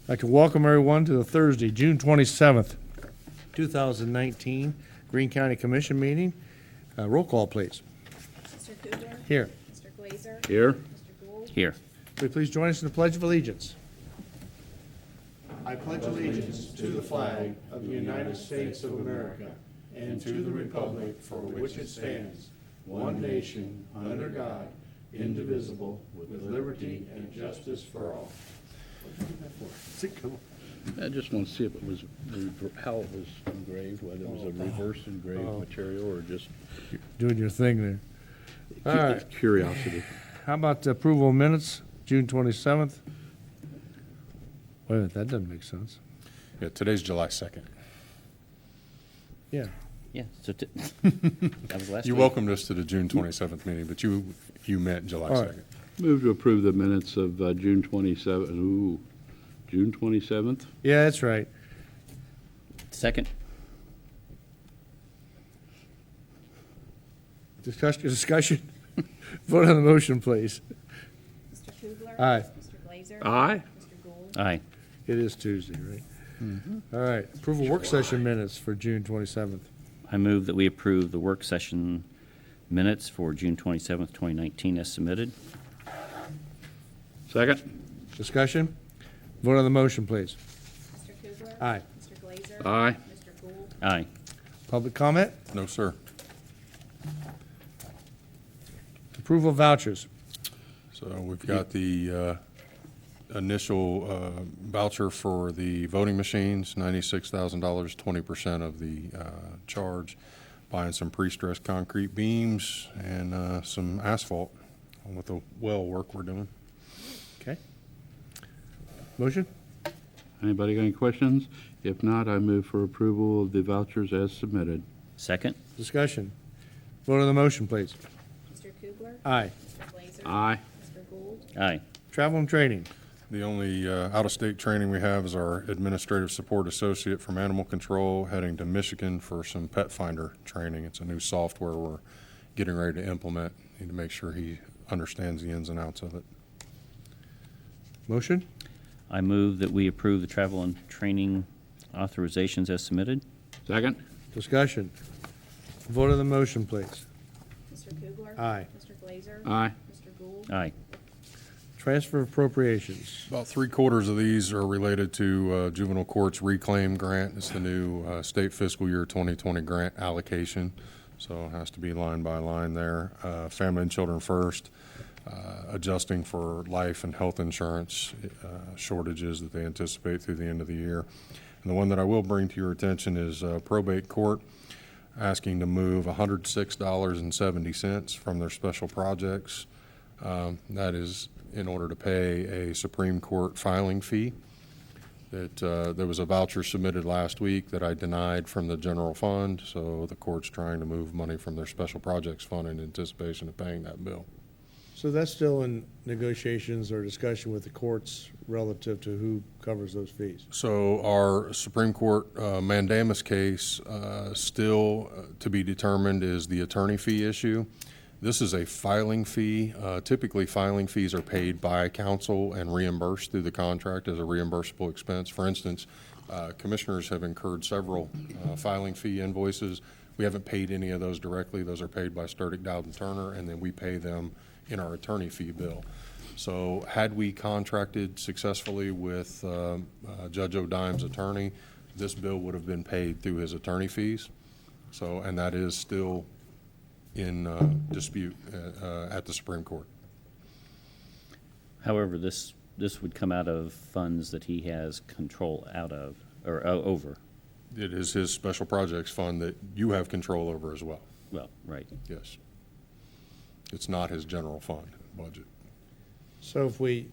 I'd like to welcome everyone to the Thursday, June 27th, 2019 Greene County Commission meeting. Roll call, please. Mr. Kugler? Here. Mr. Glazer? Here. Mr. Gould? Here. Will you please join us in the Pledge of Allegiance? I pledge allegiance to the flag of the United States of America and to the republic for which it stands, one nation, under God, indivisible, with liberty and justice for all. I just want to see if it was, how it was engraved, whether it was a reverse engraved material or just Doing your thing there. All right. curiosity. How about the approval of minutes, June 27th? Wait a minute, that doesn't make sense. Yeah, today's July 2nd. Yeah. Yeah, so that was last You week. welcomed us to the June 27th meeting, but you meant July All right. 2nd. Move to approve the minutes of June 27th. June 27th? Yeah, that's right. Second? Discussion? Vote on the motion, please. Mr. Kugler? Aye. Mr. Glazer? Aye. Mr. Gould? Aye. It is Tuesday, right? All right. Approval work session minutes for June 27th. I move that we approve the work session minutes for June 27th, 2019 as submitted. Second? Discussion? Vote on the motion, please. Mr. Kugler? Aye. Mr. Glazer? Aye. Mr. Gould? Aye. Public comment? No, sir. Approval of vouchers. So we've got the initial voucher for the voting machines, $96,000, 20% of the charge, buying some pre-stressed concrete beams and some asphalt with the well work we're doing. Okay. Motion? Anybody got any questions? If not, I move for approval of the vouchers as submitted. Second? Discussion? Vote on the motion, please. Mr. Kugler? Aye. Mr. Glazer? Aye. Mr. Gould? Aye. Travel and training. The only out-of-state training we have is our administrative support associate from Animal Control heading to Michigan for some pet finder training. It's a new software we're getting ready to implement. Need to make sure he understands the ins and outs of it. Motion? I move that we approve the travel and training authorizations as submitted. Second? Discussion? Vote on the motion, please. Mr. Kugler? Aye. Mr. Glazer? Aye. Mr. Gould? Aye. Transfer appropriations. About 3/4 of these are related to juvenile courts reclaim grant. It's the new state fiscal year 2020 grant allocation, so it has to be line by line there. Family and Children First, adjusting for life and health insurance shortages that they anticipate through the end of the year. And the one that I will bring to your attention is probate court, asking to move $106.70 from their special projects. That is in order to pay a Supreme Court filing fee. That there was a voucher submitted last week that I denied from the general fund, so the court's trying to move money from their special projects fund in anticipation of paying that bill. So that's still in negotiations or discussion with the courts relative to who covers those fees. So our Supreme Court mandamus case still to be determined is the attorney fee issue. This is a filing fee. Typically, filing fees are paid by counsel and reimbursed through the contract as a reimbursable expense. For instance, commissioners have incurred several filing fee invoices. We haven't paid any of those directly. Those are paid by Sturdick, Dowd and Turner, and then we pay them in our attorney fee bill. So had we contracted successfully with Judge O'Dime's attorney, this bill would have been paid through his attorney fees. So, and that is still in dispute at the Supreme Court. However, this would come out of funds that he has control out of, or over. It is his special projects fund that you have control over as well. Well, right. Yes. It's not his general fund budget. So if we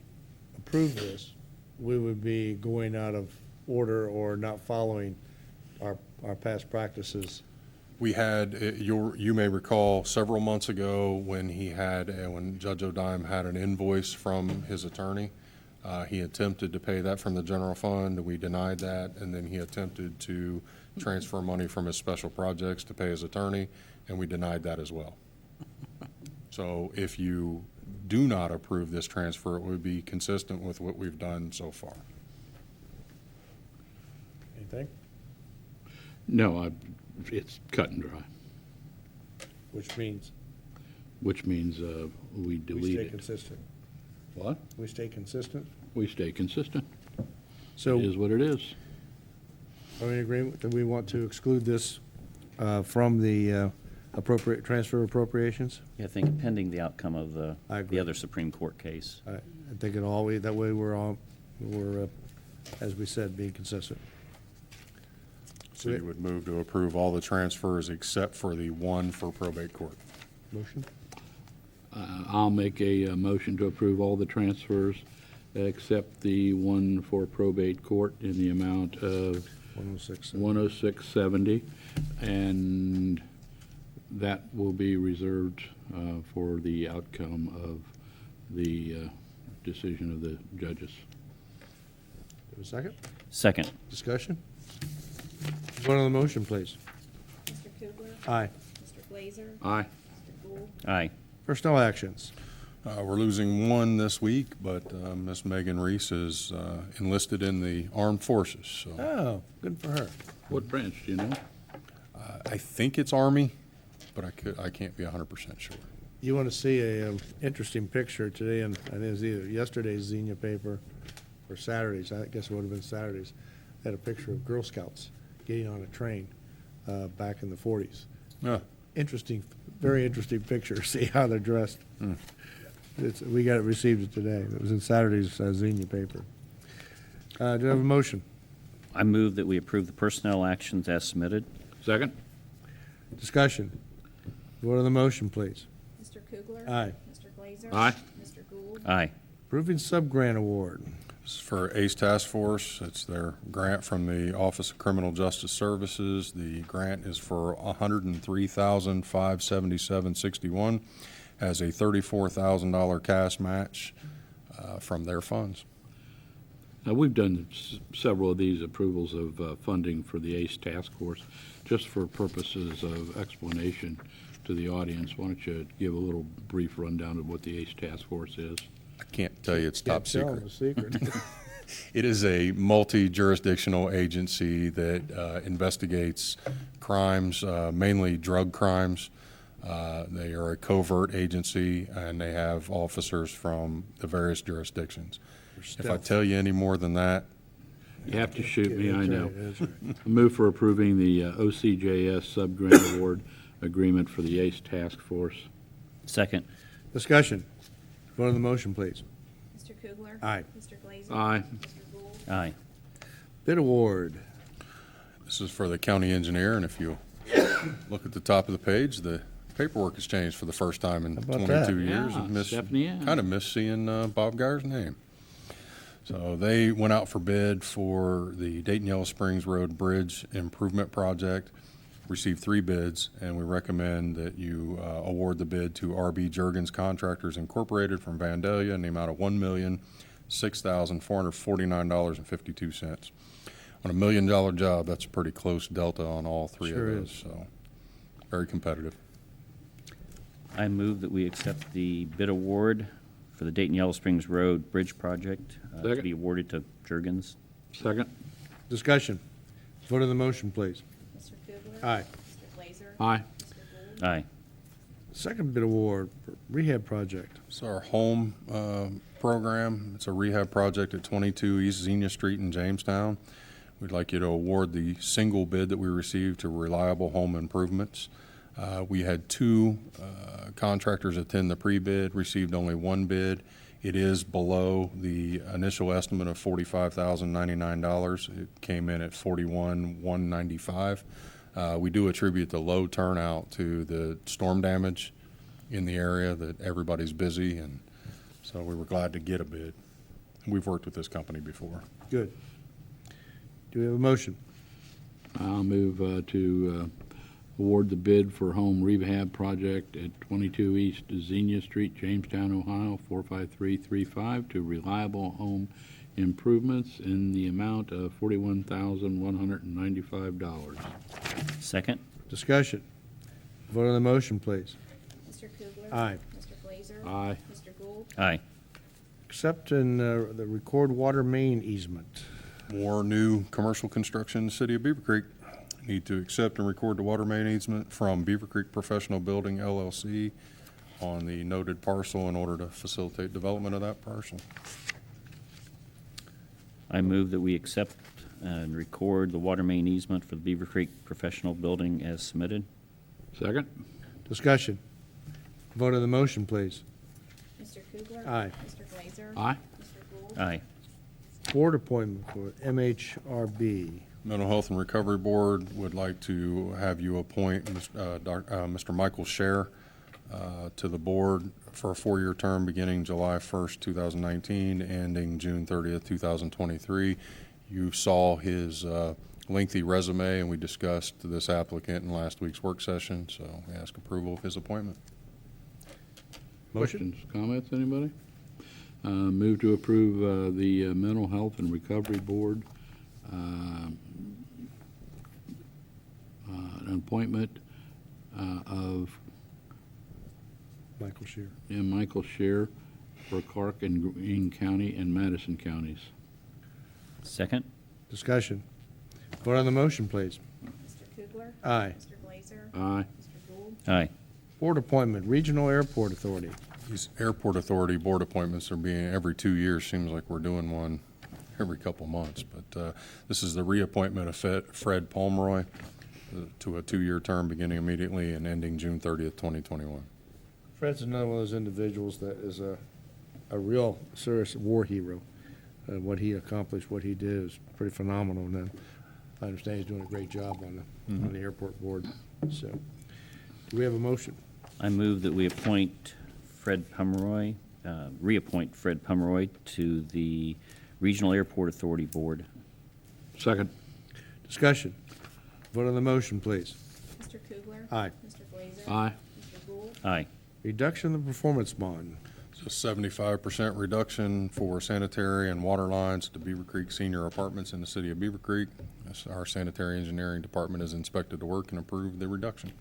approve this, we would be going out of order or not following our past practices. We had, you may recall several months ago when when Judge O'Dime had an invoice from his attorney. He attempted to pay that from the general fund, we denied that, and then he attempted to transfer money from his special projects to pay his attorney, and we denied that as well. So if you do not approve this transfer, it would be consistent with what we've done so far. No, it's cut and dry, Which means which means we we delete stay it. consistent. What? We stay consistent. We stay consistent. So It is what it is. are we in agreement that we want to exclude this from the transfer appropriations? Yeah, I think pending the outcome of I agree. the other Supreme Court case. I think that way we're, as we said, being consistent. So you would move to approve all the transfers except for the one for probate court. Motion? I'll make a motion to approve all the transfers except the one for probate court in the amount of 106. $106.70, and that will be reserved for the outcome of the decision of the judges. Have a second? Second. Discussion? Vote on the motion, please. Mr. Kugler? Aye. Mr. Glazer? Aye. Mr. Gould? Aye. Personnel actions. We're losing one this week, but Miss Megan Reese is enlisted in the armed forces, so Oh, good for her. What branch, do you know? I think it's Army, but I can't be 100% sure. You want to see a interesting picture today, and I think it was either yesterday's Xenia paper or Saturday's, I guess it would have been Saturday's, had a picture of Girl Scouts getting on a train back in the 40s. Yeah. Interesting, very interesting picture, see how they're dressed. We received it today. It was in Saturday's Xenia paper. Do I have a motion? I move that we approve the personnel actions as submitted. Second? Discussion. Vote on the motion, please. Mr. Kugler? Aye. Mr. Glazer? Aye. Mr. Gould? Aye. Approving sub-grant award. This is for ACE Task Force. It's their grant from the Office of Criminal Justice Services. The grant is for $103,577.61 as a $34,000 cash match from their funds. Now, we've done several of these approvals of funding for the ACE Task Force. Just for purposes of explanation to the audience, why don't you give a little brief rundown of what the ACE Task Force is? I can't tell you it's top Can't tell secret. them the secret. It is a multi-jurisdictional agency that investigates crimes, mainly drug crimes. They are a covert agency, and they have officers from the various jurisdictions. If I tell you any more than that, You have to shoot me, I That's know. right, that's right. I move for approving the OCJS sub-grant award agreement for the ACE Task Force. Second. Discussion. Vote on the motion, please. Mr. Kugler? Aye. Mr. Glazer? Aye. Mr. Gould? Aye. Bid award. this is for the county engineer, and if you look at the top of the page, the paperwork has changed for the first time in How about that? 22 years. Yeah, Stephanie, yeah. Kind of miss seeing Bob Geyer's name. So they went out for bid for the Dayton Yellow Springs Road Bridge Improvement Project, received 3 bids, and we recommend that you award the bid to RB Juergens Contractors Incorporated from Vandalia in the amount of $1,006,449.52. On $1 million job, that's a pretty close delta on all 3 Sure of those, is. so very competitive. I move that we accept the bid award for the Dayton Yellow Springs Road Bridge Project to Second. be awarded to Juergens. Second? Discussion. Vote on the motion, please. Mr. Kugler? Aye. Mr. Glazer? Aye. Mr. Gould? Aye. Second bid award for rehab project. It's our home program. It's a rehab project at 22 East Xenia Street in Jamestown. We'd like you to award the single bid that we received to Reliable Home Improvements. We had 2 contractors attend the pre-bid, received only 1 bid. It is below the initial estimate of $45,099. It came in at $41,195. We do attribute the low turnout to the storm damage in the area, that everybody's busy, and so we were glad to get a bid. We've worked with this company before. Good. Do we have a motion? I'll move to award the bid for home rehab project at 22 East Xenia Street, Jamestown, Ohio, 45335 to Reliable Home Improvements in the amount of $41,195. Second. Discussion. Vote on the motion, please. Mr. Kugler? Aye. Mr. Glazer? Aye. Mr. Gould? Aye. Accept and the record water main easement. More new commercial construction in the city of Beaver Creek. need to accept and record the water main easement from Beaver Creek Professional Building LLC on the noted parcel in order to facilitate development of that parcel. I move that we accept and record the water main easement for the Beaver Creek Professional Building as submitted. Second? Discussion. Vote on the motion, please. Mr. Kugler? Aye. Mr. Glazer? Aye. Mr. Gould? Aye. Board appointment for MHRB. Mental Health and Recovery Board would like to have you appoint Mr. Michael Scher to the board for a 4-year term beginning July 1st, 2019, ending June 30th, 2023. You saw his lengthy resume, and we discussed this applicant in last week's work session, so we ask approval of his appointment. Motion? Questions, comments, anybody? Move to approve the Mental Health and Recovery Board an appointment of Michael Shear. Michael Scher for Clark and Greene County and Madison counties. Second. Discussion. Vote on the motion, please. Mr. Kugler? Aye. Mr. Glazer? Aye. Mr. Gould? Aye. Board appointment, Regional Airport Authority. These Airport Authority board appointments are being every 2 years. Seems like we're doing one every couple months. But this is the reappointment of Fred Pomeroy to a 2-year term beginning immediately and ending June 30th, 2021. Fred's another one of those individuals that is a real serious war hero. What he accomplished, what he did is pretty phenomenal. And I understand he's doing a great job on the airport board. So, do we have a motion? I move that we appoint Fred Pomeroy, reappoint Fred Pomeroy to the Regional Airport Authority Board. Second? Discussion. Vote on the motion, please. Mr. Kugler? Aye. Mr. Glazer? Aye. Mr. Gould? Aye. Reduction of the performance bond. It's a 75% reduction for sanitary and water lines to Beaver Creek Senior Apartments in the city of Beaver Creek. Our sanitary engineering department has inspected the work and approved the reduction.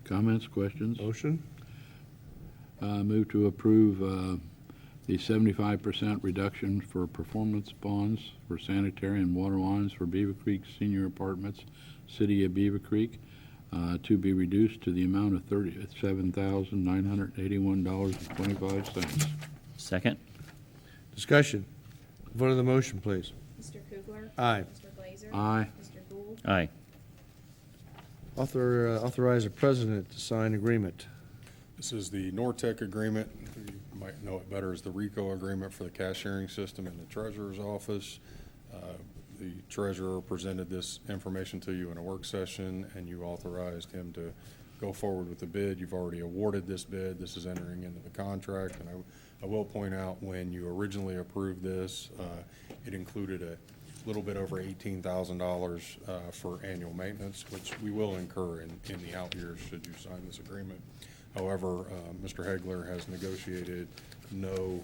Comments, questions? Motion? Move to approve the 75% reduction for performance bonds for sanitary and water lines for Beaver Creek Senior Apartments, City of Beaver Creek, to be reduced to the amount of $37,981.25. Second. Discussion. Vote on the motion, please. Mr. Kugler? Aye. Mr. Glazer? Aye. Mr. Gould? Aye. Authorize the president to sign agreement. This is the Nortec agreement. You might know it better as the RICO agreement for the cash sharing system in the treasurer's office. The treasurer presented this information to you in a work session, and you authorized him to go forward with the bid. You've already awarded this bid. This is entering into the contract, and I will point out, when you originally approved this, it included a little bit over $18,000 for annual maintenance, which we will incur in the out years should you sign this agreement. However, Mr. Hegler has negotiated no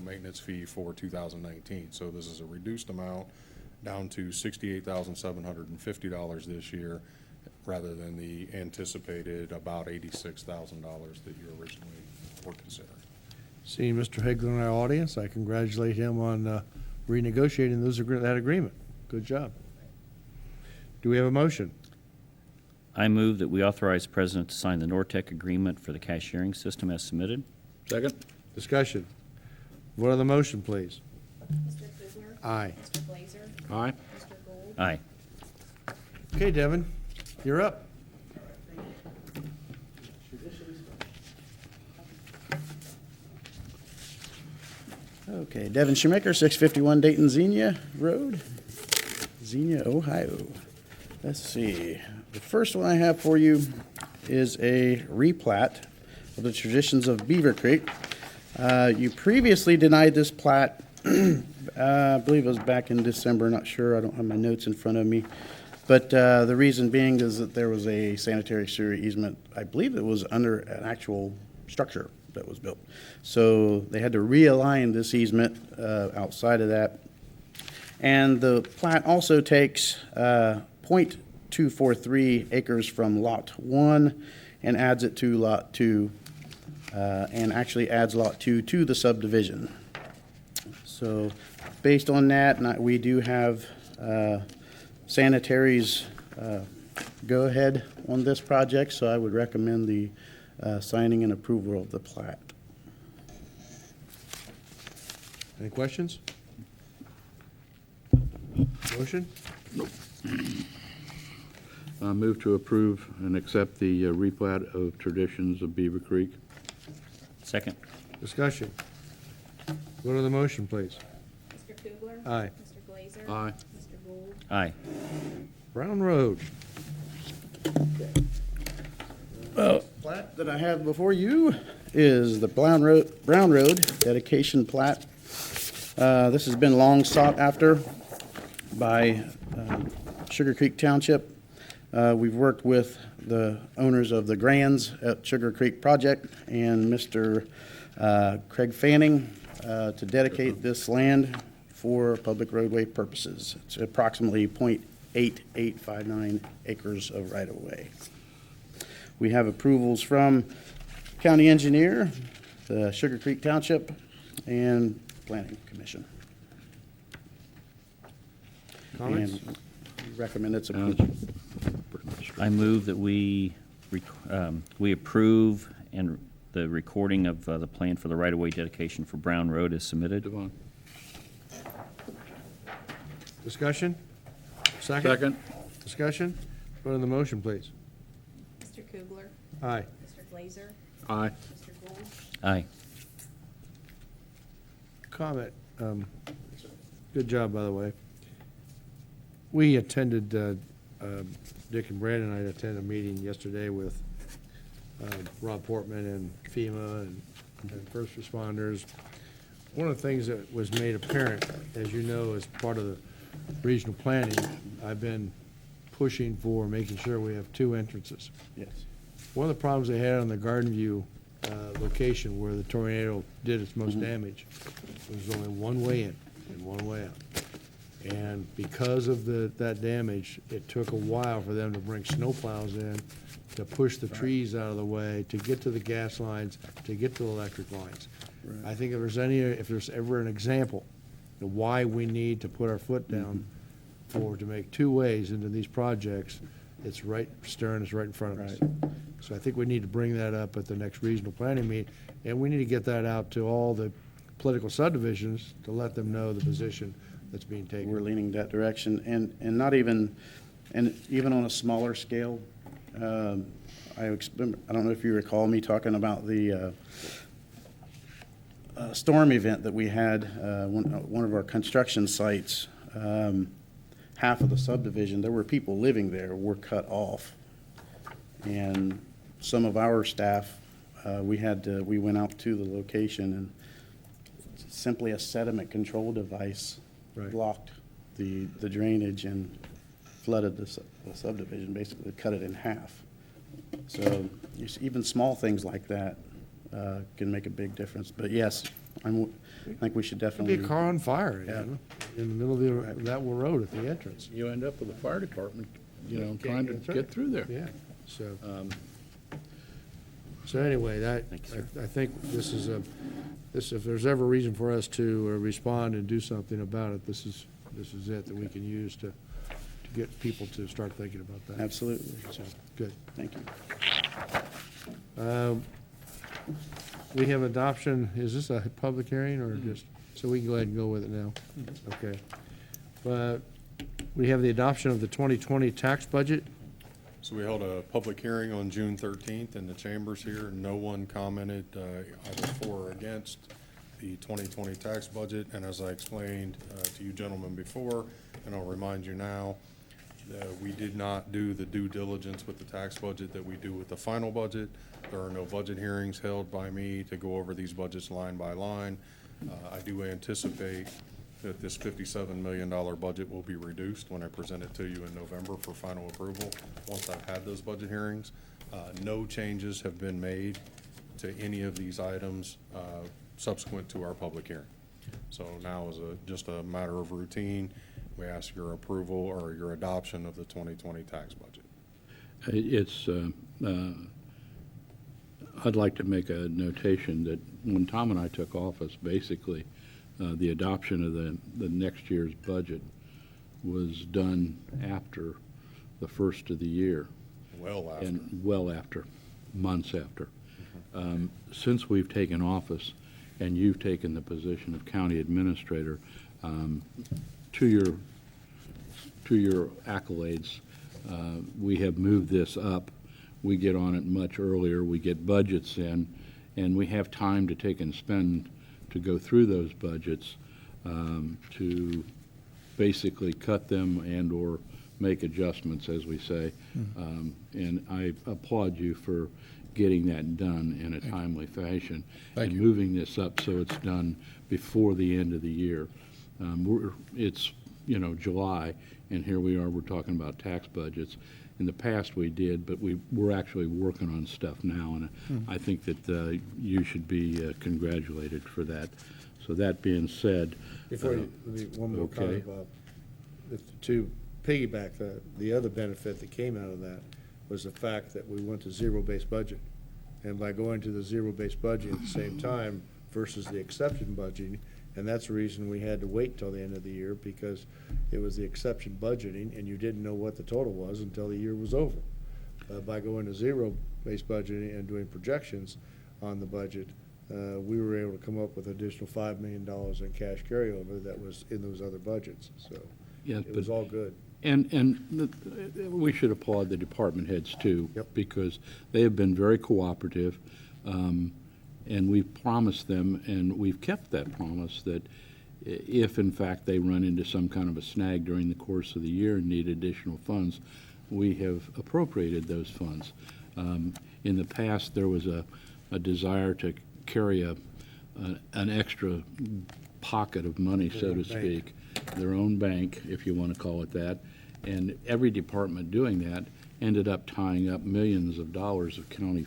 maintenance fee for 2019. So this is a reduced amount down to $68,750 this year, rather than the anticipated about $86,000 that you originally were considering. Seeing Mr. Hegler in our audience, I congratulate him on renegotiating that agreement. Good job. Do we have a motion? I move that we authorize the president to sign the Nortec agreement for the cash sharing system as submitted. Second? Discussion. Vote on the motion, please. Mr. Kugler? Aye. Mr. Glazer? Aye. Mr. Gould? Aye. Okay, Devin, you're up. Okay, Devin Shoemaker, 651 Dayton Xenia Road, Xenia, Ohio. Let's see. The first one I have for you is a replat of the traditions of Beaver Creek. You previously denied this plat, I believe it was back in December, not sure, I don't have my notes in front of me. But the reason being is that there was a sanitary sewer easement, I believe it was under an actual structure that was built. So they had to realign this easement outside of that. And the plat also takes 0.243 acres from Lot 1 and adds it to Lot 2, and actually adds Lot 2 to the subdivision. So based on that, we do have Sanitary's go-ahead on this project, so I would recommend the signing and approval of the plat. Any questions? Motion? Move to approve and accept the replat of Traditions of Beaver Creek. Second. Discussion. Go to the motion, please. Mr. Kugler? Aye. Mr. Glazer? Aye. Mr. Gould? Aye. Brown Road. Plat that I have before you is the Brown Road dedication plat. This has been long sought after by Sugar Creek Township. We've worked with the owners of the Grands at Sugar Creek Project and Mr. Craig Fanning to dedicate this land for public roadway purposes. It's approximately .8859 acres of right-of-way. We have approvals from County Engineer, the Sugar Creek Township, and Planning Commission. Comments? And recommend its approval. I move that we approve and the recording of the plan for the right-of-way dedication for Brown Road is submitted. Devon. Discussion? Second? Second. Discussion? Go to the motion, please. Mr. Kugler? Aye. Mr. Glazer? Aye. Mr. Gould? Aye. Comment. Good job, by the way. We attended, Dick and Brad and I attended a meeting yesterday with Rob Portman and FEMA and first responders. One of the things that was made apparent, as you know, as part of the regional planning, I've been pushing for making sure we have 2 entrances. Yes. One of the problems they had on the Garden View location where the tornado did its most damage was only one way in and one way out. And because of that damage, it took a while for them to bring snowplows in to push the trees out of the way, to get to the gas lines, to get to the electric lines. I think if there's ever an example of why we need to put our foot down to make 2 ways into these projects, it's staring us right in front of us. So I think we need to bring that up at the next regional planning meeting, and we need to get that out to all the political subdivisions to let them know the position that's being taken. We're leaning that direction, and not even, and even on a smaller scale. I don't know if you recall me talking about the storm event that we had, one of our construction sites. Half of the subdivision, there were people living there, were cut off. And some of our staff, we went out to the location, and simply a sediment control device Right. blocked the drainage and flooded the subdivision, basically cut it in half. So even small things like that can make a big difference. But yes, I think we should Could definitely. be a car on fire, Yeah. in the middle of that road at the entrance. You end up with the fire department, Can't trying to get through. get through there. Yeah, so anyway, Thank you, sir. I think this is if there's ever a reason for us to respond and do something about it, this is it that we can use to get people to start thinking about that. Absolutely. So, good. Thank you. We have adoption, is this a public hearing or just, so we can go ahead and go with it now? Okay. But we have the adoption of the 2020 tax budget. So we held a public hearing on June 13th in the chambers here. No one commented either for or against the 2020 tax budget. And as I explained to you gentlemen before, and I'll remind you now, we did not do the due diligence with the tax budget that we do with the final budget. There are no budget hearings held by me to go over these budgets line by line. I do anticipate that this $57 million budget will be reduced when I present it to you in November for final approval, once I've had those budget hearings. No changes have been made to any of these items subsequent to our public hearing. So now is just a matter of routine. We ask your approval or your adoption of the 2020 tax budget. I'd like to make a notation that when Tom and I took office, basically, the adoption of the next year's budget was done after the first of the year. Well after. And well after, months after. Since we've taken office and you've taken the position of county administrator, to your accolades, we have moved this up. We get on it much earlier. We get budgets in, and we have time to take and spend to go through those budgets to basically cut them and/or make adjustments, as we say. And I applaud you for getting that done in a timely fashion. Thank and you. moving this up so it's done before the end of the year. It's, July, and here we are, we're talking about tax budgets. In the past, we did, but we're actually working on stuff now, and I think that you should be congratulated for that. So that being said, Before you, one more okay. comment, Bob. To piggyback, the other benefit that came out of that was the fact that we went to zero-based budget. And by going to the zero-based budget at the same time versus the exception budgeting, and that's the reason we had to wait till the end of the year, because it was the exception budgeting, and you didn't know what the total was until the year was over. By going to zero-based budgeting and doing projections on the budget, we were able to come up with additional $5 million in cash carryover that was in those other budgets, so yes, it was but all good. we should applaud the department heads too. Yep. Because they have been very cooperative, and we've promised them, and we've kept that promise, that if in fact they run into some kind of a snag during the course of the year and need additional funds, we have appropriated those funds. In the past, there was a desire to carry an extra pocket of money, so to speak, their own bank, if you want to call it that, and every department doing that ended up tying up millions of dollars of county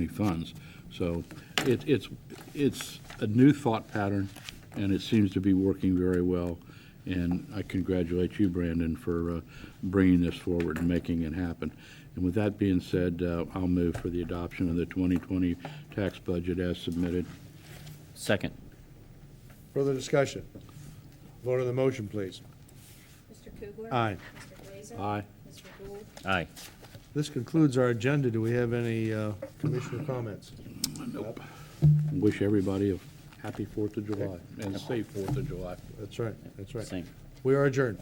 funds. So it's a new thought pattern, and it seems to be working very well. And I congratulate you, Brandon, for bringing this forward and making it happen. And with that being said, I'll move for the adoption of the 2020 tax budget as submitted. Second. Further discussion? Vote on the motion, please. Mr. Kugler? Aye. Mr. Glazer? Aye. Mr. Gould? Aye. This concludes our agenda. Do we have any commissioner comments? Nope. Wish everybody a happy 4th of July and a safe 4th of July. That's right, that's right. Same. We are adjourned.